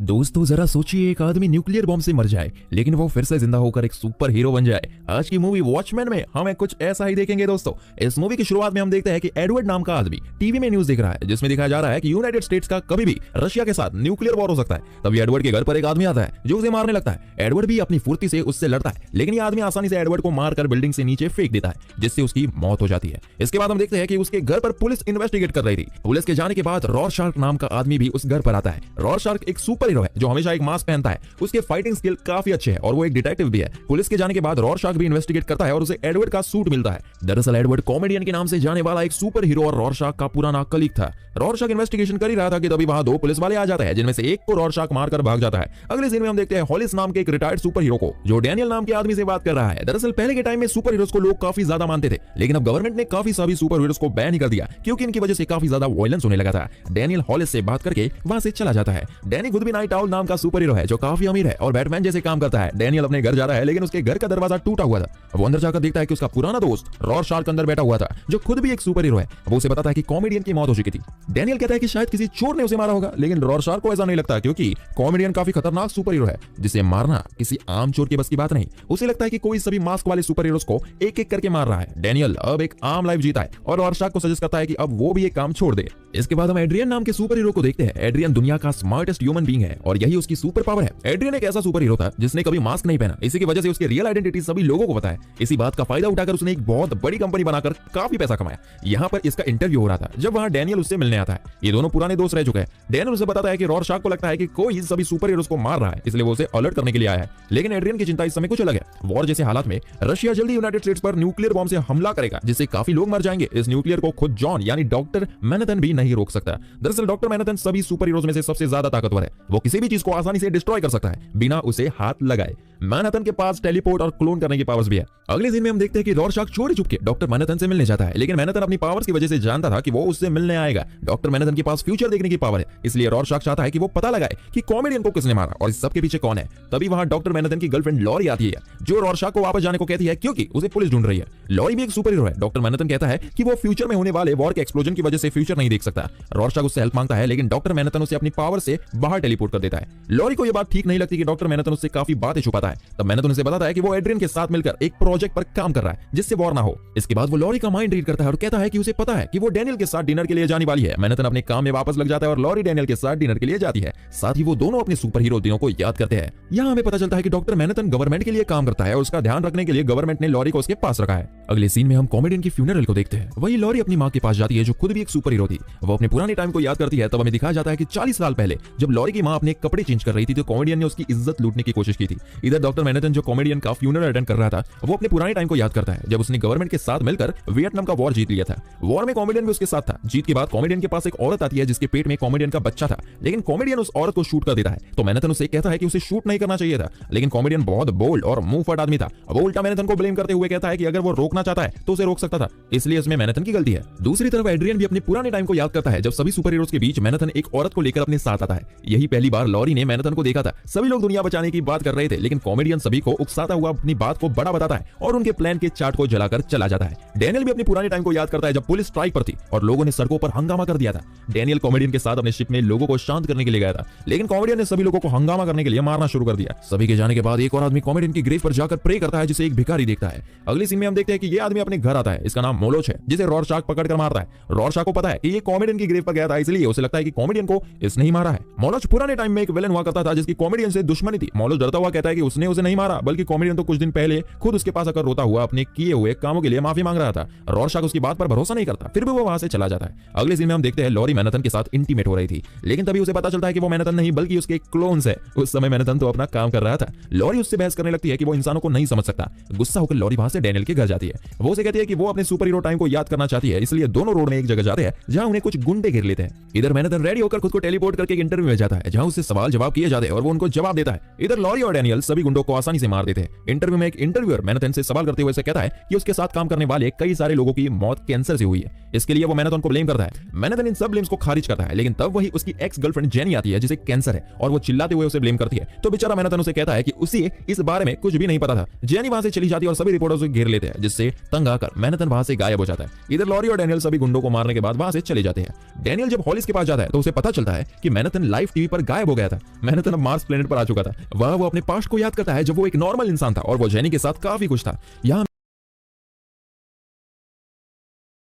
दोस्तों जरा सोचिए, एक आदमी न्यूक्लियर बॉम्ब से मर जाए लेकिन वो फिर से जिंदा होकर एक सुपर हीरो बन जाए। आज की मूवी वॉचमैन में हमें कुछ ऐसा ही देखेंगे दोस्तों। इस मूवी की शुरुआत में हम देखते हैं कि एडवर्ड नाम का आदमी टीवी में न्यूज देख रहा है जिसमें दिखाया जा रहा है कि यूनाइटेड स्टेट्स का कभी भी रशिया के साथ न्यूक्लियर वॉर हो सकता है। तभी एडवर्ड के घर पर एक आदमी आता है जो उसे मारने लगता है। एडवर्ड भी अपनी फुर्ती से उससे लड़ता है लेकिन ये आदमी आसानी से एडवर्ड को मारकर बिल्डिंग से नीचे फेंक देता है जिससे उसकी मौत हो जाती है। इसके बाद हम देखते हैं कि उसके घर पर पुलिस इन्वेस्टिगेट कर रही थी। पुलिस के जाने के बाद रॉरशार्क नाम का आदमी भी उस घर पर आता है। रॉरशार्क एक सुपर हीरो है जो हमेशा एक मास्क पहनता है। उसके फाइटिंग स्किल काफी अच्छे हैं और वो एक डिटेक्टिव भी है। पुलिस के जाने के बाद रॉरशार्क भी इन्वेस्टिगेट करता है और उसे एडवर्ड का सूट मिलता है। दरअसल एडवर्ड कॉमेडियन के नाम से जाने वाला एक सुपर हीरो और रॉरशार्क का पुराना कलीग था। रॉरशार्क इन्वेस्टिगेशन कर ही रहा था कि तभी वहां दो पुलिस वाले आ जाते हैं जिनमें से एक को रॉरशार्क मारकर भाग जाता है। अगले सीन में हम देखते हैं हॉलिस नाम के एक रिटायर्ड सुपर हीरो को जो डैनियल नाम के आदमी से बात कर रहा है। दरअसल पहले के टाइम में सुपर हीरोज को लोग काफी ज्यादा मानते थे लेकिन अब गवर्नमेंट ने काफी सभी सुपर हीरोज को बैन ही कर दिया क्योंकि इनकी वजह से काफी ज्यादा वायलेंस होने लगा था। डैनियल हॉलिस से बात करके वहां से चला जाता है। डैनी खुद भी नाइट आउल नाम का सुपर हीरो है जो काफी अमीर है और बैटमैन जैसे काम करता है। डैनियल अपने घर जा रहा है लेकिन उसके घर का दरवाजा टूटा हुआ था। वो अंदर जाकर देखता है कि उसका पुराना दोस्त रॉरशार्क अंदर बैठा हुआ था जो खुद भी एक सुपर हीरो है। वो उसे बताता है कि कॉमेडियन की मौत हो चुकी थी। डैनियल कहता है कि शायद किसी चोर ने उसे मारा होगा लेकिन रॉरशार्क को ऐसा नहीं लगता क्योंकि कॉमेडियन काफी खतरनाक सुपर हीरो है जिसे मारना किसी आम चोर के बस की बात नहीं। उसे लगता है कि कोई सभी मास्क वाले सुपर हीरोज को एक एक करके मार रहा है। डैनियल अब एक आम लाइफ जीता है और रॉरशार्क को सजेस्ट करता है कि अब वो भी एक काम छोड़ दे। इसके बाद हम एड्रियन नाम के सुपर हीरो को देखते हैं। एड्रियन दुनिया का स्मार्टेस्ट ह्यूमन बीइंग है और यही उसकी सुपर पावर है। एड्रियन एक ऐसा सुपर हीरो था जिसने कभी मास्क नहीं पहना। इसी की वजह से उसकी रियल आइडेंटिटी सभी लोगों को पता है। इसी बात का फायदा उठाकर उसने एक बहुत बड़ी कंपनी बनाकर काफी पैसा कमाया। यहाँ पर इसका इंटरव्यू हो रहा था जब वहाँ डैनियल उससे मिलने आता है। ये दोनों पुराने दोस्त रह चुके हैं। डैनियल उसे बताता है कि रॉरशार्क को लगता है कि कोई सभी सुपर हीरोज को मार रहा है इसलिए वो उसे अलर्ट करने के लिए आया है। लेकिन एड्रियन की चिंता इस समय कुछ अलग है। वॉर जैसे हालात में रशिया जल्दी यूनाइटेड स्टेट्स पर न्यूक्लियर बॉम्ब से हमला करेगा जिससे काफी लोग मर जाएंगे। इस न्यूक्लियर को खुद जॉन यानी डॉक्टर मैनहट्टन भी नहीं रोक सकता। दरअसल डॉक्टर मैनहट्टन सभी सुपर हीरोज में से सबसे ज्यादा ताकतवर है। वो किसी भी चीज को आसानी से डिस्ट्रॉय कर सकता है बिना उसे हाथ लगाए। मैनहट्टन के पास टेलीपोर्ट और क्लोन करने की पावर्स भी है। अगले सीन में हम देखते हैं कि रॉरशार्क चोरी छुपके डॉक्टर मैनहट्टन से मिलने जाता है लेकिन मैनहट्टन अपनी पावर्स की वजह से जानता था कि वो उससे मिलने आएगा। डॉक्टर मैनहट्टन के पास फ्यूचर देखने की पावर है इसलिए रॉरशार्क चाहता है कि वो पता लगाए कि कॉमेडियन को किसने मारा और इस सब के पीछे कौन है। तभी वहां डॉक्टर मैनहट्टन की गर्लफ्रेंड लॉरी आती है जो रॉरशार्क को वापस जाने को कहती है क्योंकि उसे पुलिस ढूंढ रही है। लॉरी भी एक सुपर हीरो है। डॉक्टर मैनहट्टन कहता है कि वो फ्यूचर में होने वाले वॉर के एक्सप्लोजन की वजह से फ्यूचर नहीं देख सकता। रॉरशार्क उससे हेल्प मांगता है लेकिन डॉक्टर मैनहट्टन उसे अपनी पावर से बाहर टेलीपोर्ट कर देता है। लॉरी को यह बात ठीक नहीं लगती कि डॉक्टर मैनहट्टन उससे काफी बातें छुपाता है। तब मैनहट्टन उसे बताता है कि वो एड्रियन के साथ मिलकर एक प्रोजेक्ट पर काम कर रहा है जिससे वॉर ना हो। इसके बाद वो लॉरी का माइंड रीड करता है और कहता है कि उसे पता है कि वो डैनियल के साथ डिनर के लिए जाने वाली है। मैनहट्टन अपने काम में वापस लग जाता है और लॉरी डैनियल के साथ डिनर के लिए जाती है। साथ ही वो दोनों अपने सुपर हीरो दिनों को याद करते हैं। यहाँ हमें पता चलता है कि डॉक्टर मैनहट्टन गवर्नमेंट के लिए काम करता है और उसका ध्यान रखने के लिए गवर्नमेंट ने लॉरी को उसके पास रखा है। अगले सीन में हम कॉमेडियन की फ्यूनरल को देखते हैं। वही लॉरी अपनी माँ के पास जाती है जो खुद भी एक सुपर हीरो थी। वो अपने पुराने टाइम को याद करती है। तब हमें दिखाया जाता है कि 40 साल पहले जब लॉरी की माँ अपने कपड़े चेंज कर रही थी तो कॉमेडियन ने उसकी इज्जत लूटने की कोशिश की थी। इधर डॉक्टर मैनहट्टन जो कॉमेडियन का फ्यूनरल अटेंड कर रहा था वो अपने पुराने टाइम को याद करता है जब उसने गवर्नमेंट के साथ मिलकर वियतनाम का वॉर जीत लिया था। वॉर में कॉमेडियन भी उसके साथ था। जीत के बाद कॉमेडियन के पास एक औरत आती है जिसके पेट में कॉमेडियन का बच्चा था लेकिन कॉमेडियन उस औरत को शूट कर देता है। तो मैनहट्टन उसे कहता है कि उसे शूट नहीं करना चाहिए था लेकिन कॉमेडियन बहुत बोल्ड और मुंह फट आदमी था। वो उल्टा मैनहट्टन को ब्लेम करते हुए कहता है कि अगर वो रोकना चाहता है तो उसे रोक सकता था इसलिए इसमें मैनहट्टन की गलती है। दूसरी तरफ एड्रियन भी अपने पुराने टाइम को याद करता है जब सभी सुपर हीरोज के बीच मैनहट्टन एक औरत को लेकर अपने साथ आता है। यही पहली बार लॉरी ने मैनहट्टन को देखा था। सभी लोग दुनिया बचाने की बात कर रहे थे लेकिन कॉमेडियन सभी को उकसाता हुआ अपनी बात को बड़ा बताता है और उनके प्लान के चार्ट को जलाकर चला जाता है। डैनियल भी अपने पुराने टाइम को याद करता है जब पुलिस स्ट्राइक पर थी और लोगों ने सड़कों पर हंगामा कर दिया था। डैनियल कॉमेडियन के साथ अपने शिप में लोगों को शांत करने के लिए गया था लेकिन कॉमेडियन ने सभी लोगों को हंगामा करने के लिए मारना शुरू कर दिया। सभी के जाने के बाद एक और आदमी कॉमेडियन की ग्रेव पर जाकर प्रे करता है जिसे एक भिखारी देखता है। अगले सीन में हम देखते हैं कि ये आदमी अपने घर आता है। इसका नाम मोलोच है जिसे रॉरशार्क पकड़कर मारता है। रॉरशार्क को पता है कि ये कॉमेडियन की ग्रेव पर गया था इसलिए उसे लगता है कि कॉमेडियन को इसने ही मारा है। मोलोच पुराने टाइम में एक विलन हुआ करता था जिसकी कॉमेडियन से दुश्मनी थी। मोलोच डरता हुआ कहता है कि उसने उसे नहीं मारा बल्कि कॉमेडियन तो कुछ दिन पहले खुद उसके पास आकर रोता हुआ अपने किए हुए कामों के लिए माफी मांग रहा था। रॉरशार्क उसकी बात पर भरोसा नहीं करता फिर भी वो वहां से चला जाता है। अगले सीन में हम देखते हैं लॉरी मैनहट्टन के साथ इंटीमेट हो रही थी लेकिन तभी उसे पता चलता है कि वो मैनहट्टन नहीं बल्कि उसके क्लोन्स है। उस समय मैनहट्टन तो अपना काम कर रहा था। लॉरी उससे बहस करने लगती है कि वो इंसानों को नहीं समझ सकता। गुस्सा होकर लॉरी वहां से डैनियल के घर जाती है। वो उसे कहती है कि वो अपने सुपर हीरो टाइम को याद करना चाहती है इसलिए दोनों रोड में एक जगह जाते हैं जहां उन्हें कुछ गुंडे घेर लेते हैं। इधर मैनहट्टन रेडी होकर खुद को टेलीपोर्ट करके एक इंटरव्यू में जाता है जहां उससे सवाल जवाब किए जाते हैं और वो उनको जवाब देता है। इधर लॉरी और डैनियल सभी गुंडों को आसानी से मार देते हैं। इंटरव्यू में एक इंटरव्यूअर मैनहट्टन से सवाल करते हुए कहता है कि उसके साथ काम करने वाले कई सारे लोगों की मौत कैंसर से हुई है। इसके लिए वो मैनहट्टन को ब्लेम करता है। मैनहट्टन इन सब ब्लेम्स को खारिज करता है लेकिन तब वही उसकी एक्स गर्लफ्रेंड जेनी आती है जिसे कैंसर है और वो चिल्लाते हुए उसे ब्लेम करती है। तो बेचारा मैनहट्टन उसे कहता है कि उसे इस बारे में कुछ भी नहीं पता था। जेनी वहां से चली जाती है और सभी रिपोर्टर्स को घेर लेते हैं जिससे तंग आकर मैनहट्टन वहां से गायब हो जाता है। इधर लॉरी और डैनियल सभी गुंडों को मारने के बाद वहां से चले जाते हैं। डैनियल जब हॉलिस के पास जाता है तो उसे पता चलता है कि मैनहट्टन लाइव टीवी पर गायब हो गया था। मैनहट्टन अब मार्स प्लेनेट पर आ चुका था। वह वो अपने पास्ट को याद करता है जब वो एक नॉर्मल इंसान था और वो जेनी के साथ काफी खुश था। यहाँ